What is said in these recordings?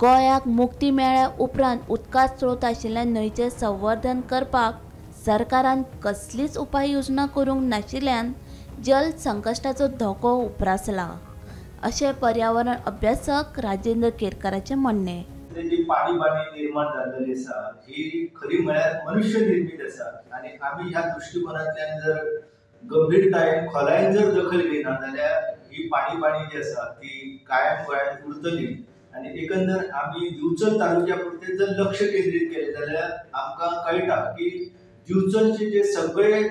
गोंयाक मुक्ती मेळ्ळ्या उपरांत उदकाचो स्रोत आशिल्ल्या न्हंयचें संवर्धन करपाक सरकारान कसलीच उपाययोजना करूंक नाशिल्ल्यान जल संकश्टाचो धोको उप्रासला, अशें पर्यावरण अभ्यासक राजेंद्र केरकाराचें म्हणणें. जी पाणी निर्माण जाल्ली आसा ही खरी म्हळ्यार मनुष्य निर्मित आसा आनी आमी ह्या दृश्टिकोनांतल्यान जर गंभीरतायेन खोलायेन जर दखल घेयना जाल्यार ही पाणी जी आसा ती कायम गोंयांत उरतली. आनी एकंदर आमी दिवचल तालुक्या पुरते जर लक्ष केंद्रीत केलें जाल्यार आमकां कळटा की दिवचलचे जे सगळे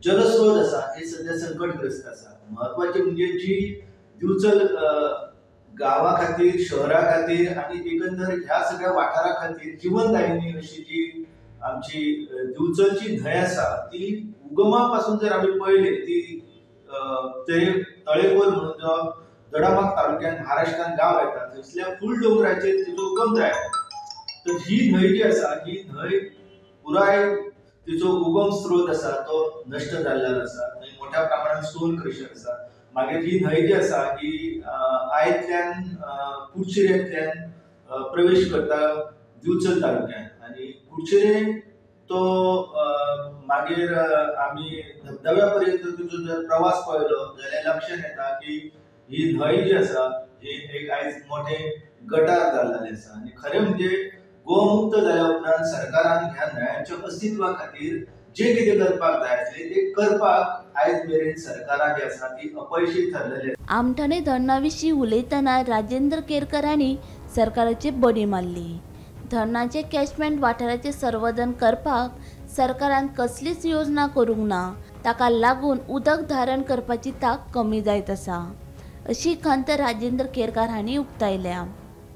जलस्रोत आसा हे सध्या संकटग्रस्त आसा. महत्वाचे म्हणजे जी दिवचल गांवा खातीर, शहरा खातीर आनी एकंदर ह्या सगळ्या वाठारा खातीर जीवनदायिनी अशी जी आमची दिवचलची न्हंय आसा ती उगमा पासून जर आमी पळयली ती तळेकोल म्हणून जो दोडामार्ग तालुक्यात महाराष्ट्रान गांव येता थंयसल्या फुल डोंगराचेर तिचो उगम जायता. तर ही न्हंय जी आसा ही न्हंय पुराय तिचो उगम स्रोत आसा तो नश्ट जाल्लो आसा. थंय मोठ्या प्रमाणात स्टोन क्रशर आसा. मागीर ही न्हंय जी आसा ही आयतल्यान कुडशिरेंतल्यान प्रवेश करता दिवचल तालुक्यात आनी कुडशिरे तो मागीर आमी धबधब्या पर्यंत तुजो जर प्रवास पळयलो जाल्यार लक्षात येता की ही न्हंय जी आसा ही एक आयज मोठे गटार जाल्लेले आसा. आनी खरें म्हणजे गोमुक्त जाल्या उपरांत सरकारान ह्या न्हंयांच्या अस्तित्वा खातीर जे कितें करपाक जाय आसलें ते करपाक आयज मेरेन सरकारां जी आसा ती अपयशी ठरलेली आसा. आमठाणे धरणा विशीं उलयतना राजेंद्र केरकारांनी सरकाराची बडी मारली. धरणाचे कॅचमेंट वाठाराचें संवर्धन करपाक सरकारान कसलीच योजना करूंक ना, ताका लागून उदक धारण करपाची तांक कमी जायत आसा, अशी खंत राजेंद्र केरकार हांणी उक्तायल्या.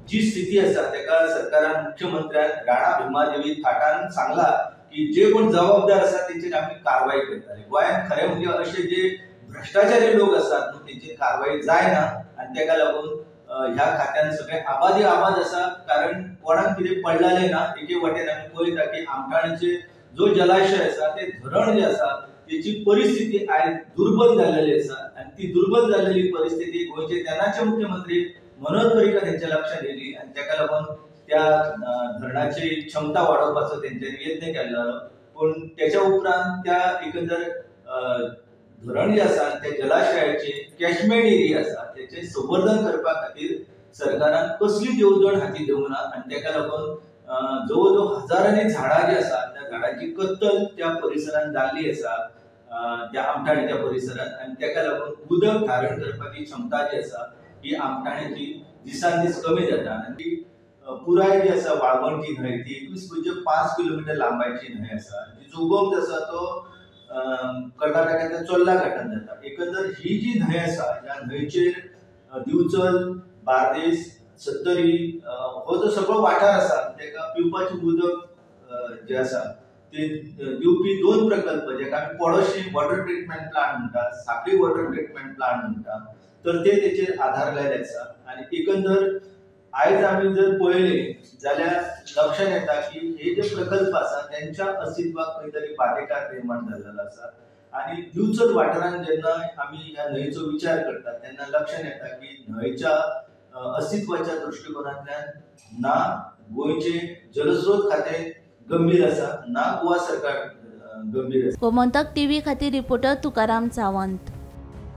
जी स्थिती आसा तेका सरकारान मुख्यमंत्र्यान राणा भिमादेवी थाटान सांगला की जे कोण जबाबदार आसा तेचेर आमी कारवाई करतले. गोंयांत खरें म्हणजे अशे जे भ्रष्टाचारी लोक आसात तेचेर कारवाई जायना आनी तेका लागून ह्या खात्यान सगळे आबादी आबाद आसा. कारण कोणाक कितें पडलेलें ना. एके वटेन आमी पळयता की आमठाणेचे जो जलाशय आसा ते धरण जे आसा तेची परिस्थिती आयज दुर्बल जाल्लेली आसा आनी ती दुर्बल जाल्लेली परिस्थिती गोंयचे तेन्नाचे मुख्यमंत्री मनोहर पर्रीकर हेंच्या लक्षात येयली आनी तेका लागून त्या धरणाची क्षमता वाडोवपाचो तेंच्यांनी यत्न केल्लो. पूण तेच्या उपरांत त्या एकंदर धरण जे आसा त्या जलाशयाचे कॅचमेंट एरिया आसा तेचे संवर्धन करपा खातीर सरकारान कसलीच येवजण हाती दिवंक ना आनी तेका लागून जवळ जवळ हजारांनी झाडां जी आसा त्या झाडांची कत्तल त्या परिसरांत जाल्ली आसा त्या आमठाणेच्या परिसरांत. आनी तेका लागून उदक धारण करपाची क्षमता जी आसा ही आमठाणेची दिसान दीस कमी जाता. आनी पुराय जी आसा वाळवंटी न्हंय ती 21.5 किलोमीटर लांबायची न्हंय आसा. जिचो उगम जो आसा तो कर्नाटकाच्या चोल्ला घाटांत जाता. एकंदर ही जी न्हंय आसा ह्या न्हंयचेर दिवचल, बार्देस, सत्तरी हो जो सगळो वाठार आसा तेका पिवपाचें उदक जे आसा ते दिवपी दोन प्रकल्प जेका आमी पडोशी वॉटर ट्रिटमेंट प्लांट म्हणटा, साखळी वॉटर ट्रिटमेंट प्लांट म्हणटा, तर ते तेचेर आधारलेले आसा. आनी एकंदर आयज आमी जर पळयले जाल्यार लक्षात येता की हे जे प्रकल्प आसा त्यांच्या अस्तित्वाक खंय तरी बादेकार निर्माण जाल्लो आसा. आनी दिवचल वाठारांत जेन्ना आमी ह्या न्हंयेचो विचार करतात तेन्ना लक्षात येता की न्हंयच्या अस्तित्वाच्या दृश्टिकोनांतल्यान ना गोंयचे जलस्रोत खातें गंभीर आसा ना गोवा सरकार गंभीर आसा. गोमंतक टीव्ही खातीर रिपोर्टर तुकाराम सावंत.